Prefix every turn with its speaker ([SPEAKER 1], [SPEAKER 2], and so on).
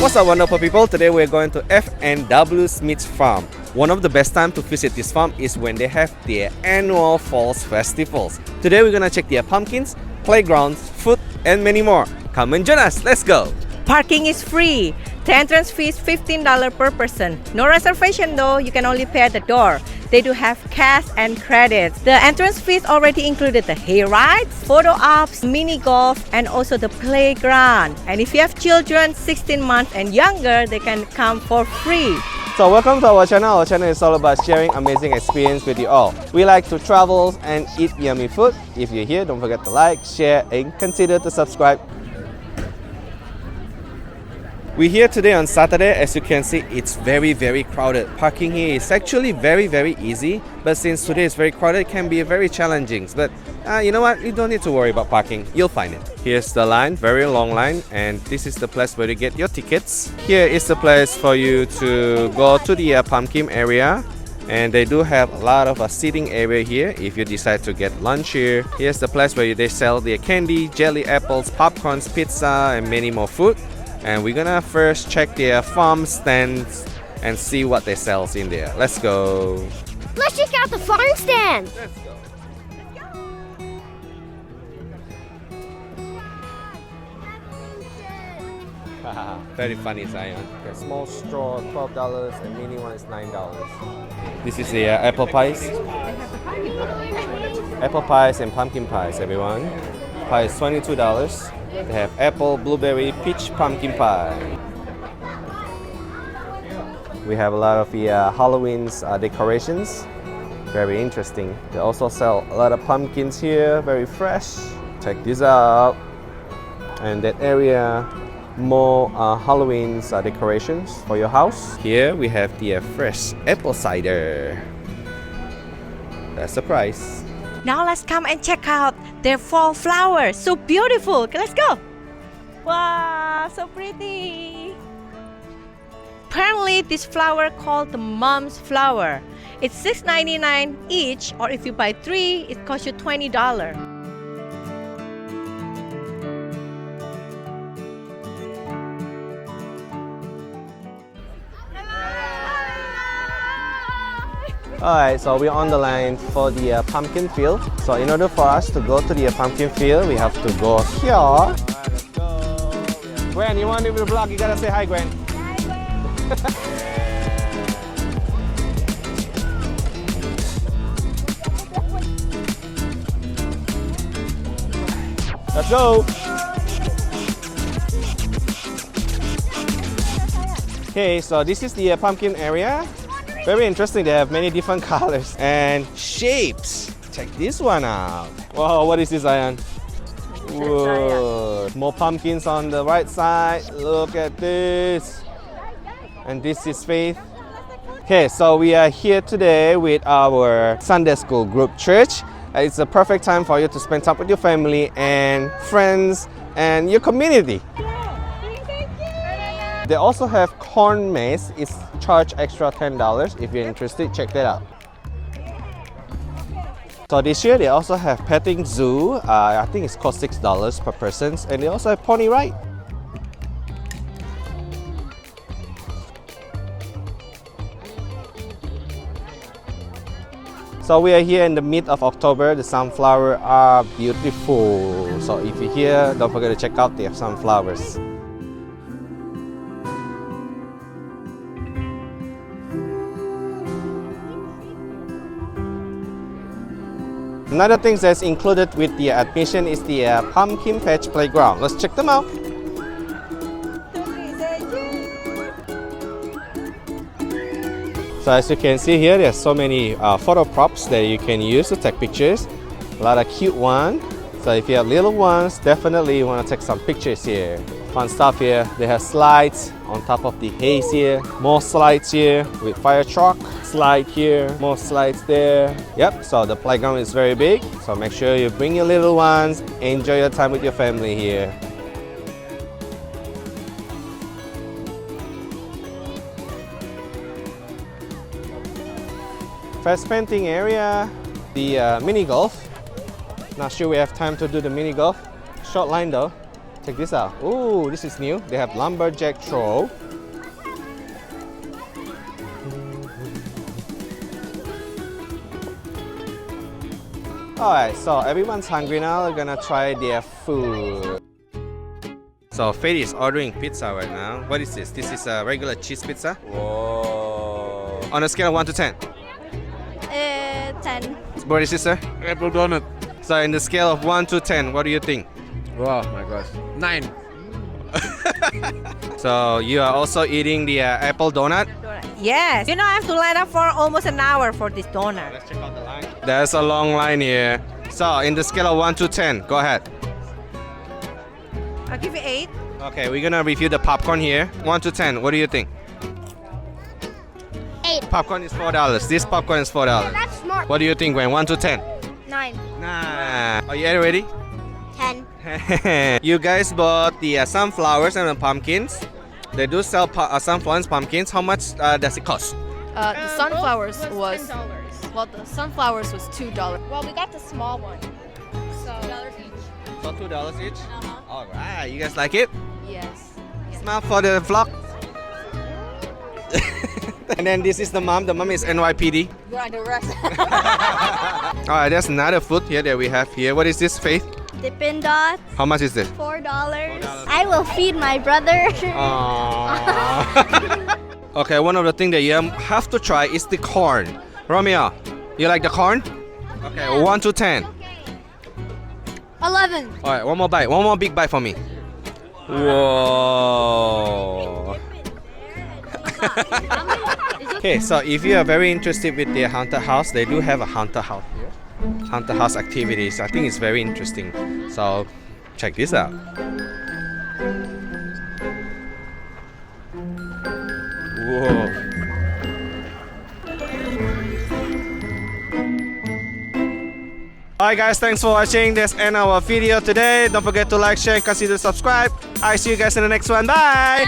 [SPEAKER 1] What's up, wonderful people? Today we're going to F&W Schmitt Farm. One of the best times to visit this farm is when they have their annual Falls Festivals. Today we're gonna check their pumpkins, playgrounds, food, and many more. Come and join us, let's go!
[SPEAKER 2] Parking is free. The entrance fee is $15 per person. No reservation though, you can only pay at the door. They do have cash and credits. The entrance fees already included the hayrides, photo ops, mini golf, and also the playground. And if you have children 16 months and younger, they can come for free.
[SPEAKER 1] So welcome to our channel. Our channel is all about sharing amazing experience with you all. We like to travel and eat yummy food. If you're here, don't forget to like, share, and consider to subscribe. We're here today on Saturday. As you can see, it's very crowded. Parking here is actually very easy, but since today is very crowded, it can be very challenging. But you know what? You don't need to worry about parking. You'll find it. Here's the line, very long line, and this is the place where you get your tickets. Here is the place for you to go to the pumpkin area. And they do have a lot of a seating area here if you decide to get lunch here. Here's the place where they sell their candy, jelly, apples, popcorns, pizza, and many more food. And we're gonna first check their farm stands and see what they sell in there. Let's go.
[SPEAKER 3] Let's check out the farm stand.
[SPEAKER 1] Let's go. Very funny, Zion. A small straw, $12, and mini one is $9. This is the apple pies. Apple pies and pumpkin pies, everyone. Pie is $22. They have apple, blueberry, peach, pumpkin pie. We have a lot of the Halloween decorations. Very interesting. They also sell a lot of pumpkins here, very fresh. Check this out. And that area, more Halloween decorations for your house. Here we have the fresh apple cider. That's the price.
[SPEAKER 2] Now let's come and check out their fall flowers. So beautiful. Okay, let's go. Wow, so pretty. Apparently, this flower called the mom's flower. It's $6.99 each, or if you buy 3, it costs you $20.
[SPEAKER 1] Alright, so we're on the line for the pumpkin field. So in order for us to go to the pumpkin field, we have to go here. Alright, let's go. Gwen, you want to do the vlog? You gotta say hi, Gwen. Hi, Gwen. Let's go. Okay, so this is the pumpkin area. Very interesting, they have many different colors and shapes. Check this one out. Wow, what is this, Ayan? Whoa. More pumpkins on the right side. Look at this. And this is Faith. Okay, so we are here today with our Sunday school group church. It's a perfect time for you to spend time with your family and friends and your community. They also have corn maze. It's charged extra $10. If you're interested, check that out. So this year they also have petting zoo. I think it's cost $6 per person, and they also have pony ride. So we are here in the mid of October. The sunflowers are beautiful. So if you're here, don't forget to check out the sunflowers. Another thing that's included with the admission is the pumpkin patch playground. Let's check them out. So as you can see here, there's so many photo props that you can use to take pictures. A lot of cute ones. So if you have little ones, definitely you want to take some pictures here. Fun stuff here. They have slides on top of the haze here. More slides here with fire truck. Slide here, more slides there. Yep, so the playground is very big. So make sure you bring your little ones. Enjoy your time with your family here. First painting area, the mini golf. Not sure we have time to do the mini golf. Short line though. Check this out. Ooh, this is new. They have lumberjack troll. Alright, so everyone's hungry now. We're gonna try their food. So Faith is ordering pizza right now. What is this? This is a regular cheese pizza. Whoa. On a scale of 1 to 10.
[SPEAKER 3] 10.
[SPEAKER 1] Brother, sister.
[SPEAKER 4] Apple donut.
[SPEAKER 1] So in the scale of 1 to 10, what do you think?
[SPEAKER 4] Oh my gosh. 9.
[SPEAKER 1] So you are also eating the apple donut?
[SPEAKER 2] Yes. You know, I have to line up for almost an hour for this donut.
[SPEAKER 1] Let's check out the line. There's a long line here. So in the scale of 1 to 10, go ahead.
[SPEAKER 2] I'll give you 8.
[SPEAKER 1] Okay, we're gonna review the popcorn here. 1 to 10, what do you think?
[SPEAKER 3] 8.
[SPEAKER 1] Popcorn is $4. This popcorn is $4.
[SPEAKER 3] That's smart.
[SPEAKER 1] What do you think, Gwen? 1 to 10?
[SPEAKER 3] 9.
[SPEAKER 1] Nah. Are you ready?
[SPEAKER 3] 10.
[SPEAKER 1] You guys bought the sunflowers and the pumpkins. They do sell sunflowers and pumpkins. How much does it cost?
[SPEAKER 5] The sunflowers was
[SPEAKER 6] $10.
[SPEAKER 5] well, the sunflowers was $2.
[SPEAKER 6] Well, we got the small one. So
[SPEAKER 1] So $2 each? Alright, you guys like it?
[SPEAKER 5] Yes.
[SPEAKER 1] Smile for the vlog. And then this is the mom. The mom is NYPD.
[SPEAKER 5] You are the rest.
[SPEAKER 1] Alright, there's another food here that we have here. What is this, Faith?
[SPEAKER 3] Dippin' Dots.
[SPEAKER 1] How much is this?
[SPEAKER 3] $4. I will feed my brother.
[SPEAKER 1] Aww. Okay, one of the things that you have to try is the corn. Romeo, you like the corn? Okay, 1 to 10.
[SPEAKER 3] 11.
[SPEAKER 1] Alright, one more bite. One more big bite for me. Whoa. Okay, so if you are very interested with the haunted house, they do have a haunted house here. Haunted house activities. I think it's very interesting. So check this out. Whoa. Alright guys, thanks for watching. This end our video today. Don't forget to like, share, and consider subscribe. I see you guys in the next one. Bye.